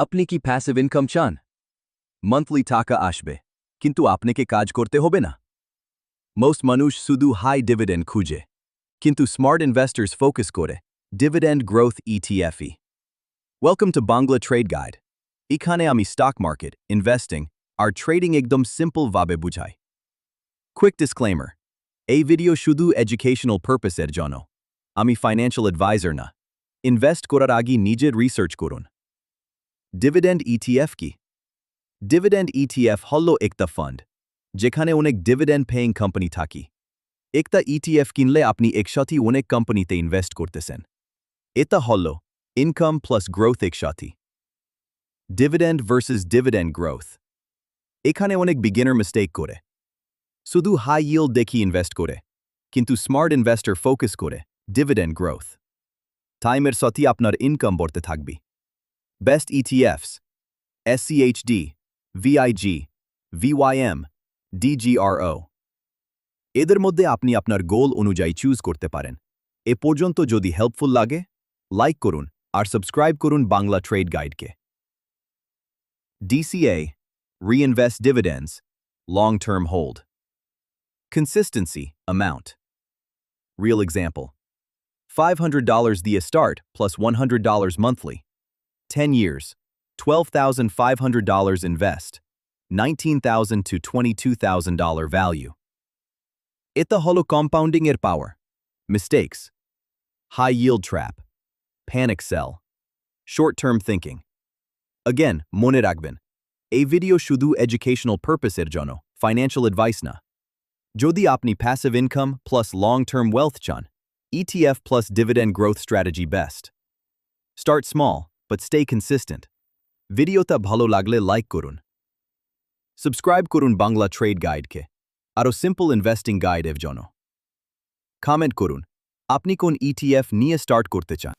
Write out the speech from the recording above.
আপনি কি passive income চান? মান্থলি টাকা আসবে, কিন্তু আপনাকে কাজ করতে হবে না। মোস্ট মানুষ শুধু হাই ডিভিডেন্ড খুঁজে, কিন্তু স্মার্ট ইনভেস্টার্স ফোকাস করে dividend growth ETF. Welcome to Bangla Trade Guide. এখানে আমি স্টক মার্কেট, ইনভেস্টিং আর ট্রেডিং একদম সিম্পল ভাবে বুঝাই। Quick disclaimer. এই ভিডিও শুধু এডুকেশনাল পারপাসের জন্য। আমি ফাইন্যান্সিয়াল অ্যাডভাইজার না। ইনভেস্ট করার আগে নিজের রিসার্চ করুন। ডিভিডেন্ড ETF কি? ডিভিডেন্ড ETF হলো একটা ফান্ড, যেখানে অনেক ডিভিডেন্ড পেইং কোম্পানি থাকে। একটা ETF কিনলে আপনি একসাথে অনেক কোম্পানিতে ইনভেস্ট করতেছেন। এটা হলো ইনকাম প্লাস গ্রোথ একসাথে। Dividend versus dividend growth. এখানে অনেক বিগিনার মিস্টেক করে। শুধু হাই yield দেখি ইনভেস্ট করে, কিন্তু স্মার্ট ইনভেস্টর ফোকাস করে ডিভিডেন্ড গ্রোথ। টাইমের সাথে আপনার ইনকাম বাড়তে থাকবে। Best ETFs: SCHD, VIG, VYM, DGRO. এদের মধ্যে আপনি আপনার গোল অনুযায়ী চুজ করতে পারেন। এ পর্যন্ত যদি হেল্পফুল লাগে, লাইক করুন আর সাবস্ক্রাইব করুন বাংলা ট্রেড গাইডকে। DCA, Reinvest Dividends, Long-Term Hold. Consistency, Amount. Real example. $500 the start plus $100 monthly. 10 years, $12,500 invest, $19,000 to $22,000 value. এটা হলো compounding এর power. Mistakes: high yield trap, panic sell, short-term thinking. Again, মনে রাখবেন, এই ভিডিও শুধু educational purpose এর জন্য, financial advice না। যদি আপনি passive income plus long-term wealth চান, ETF plus dividend growth strategy best. Start small, but stay consistent. ভিডিওটা ভালো লাগলে লাইক করুন। সাবস্ক্রাইব করুন বাংলা ট্রেড গাইডকে, আরও সিম্পল ইনভেস্টিং গাইড এর জন্য। কমেন্ট করুন আপনি কোন ETF নিয়ে স্টার্ট করতে চান।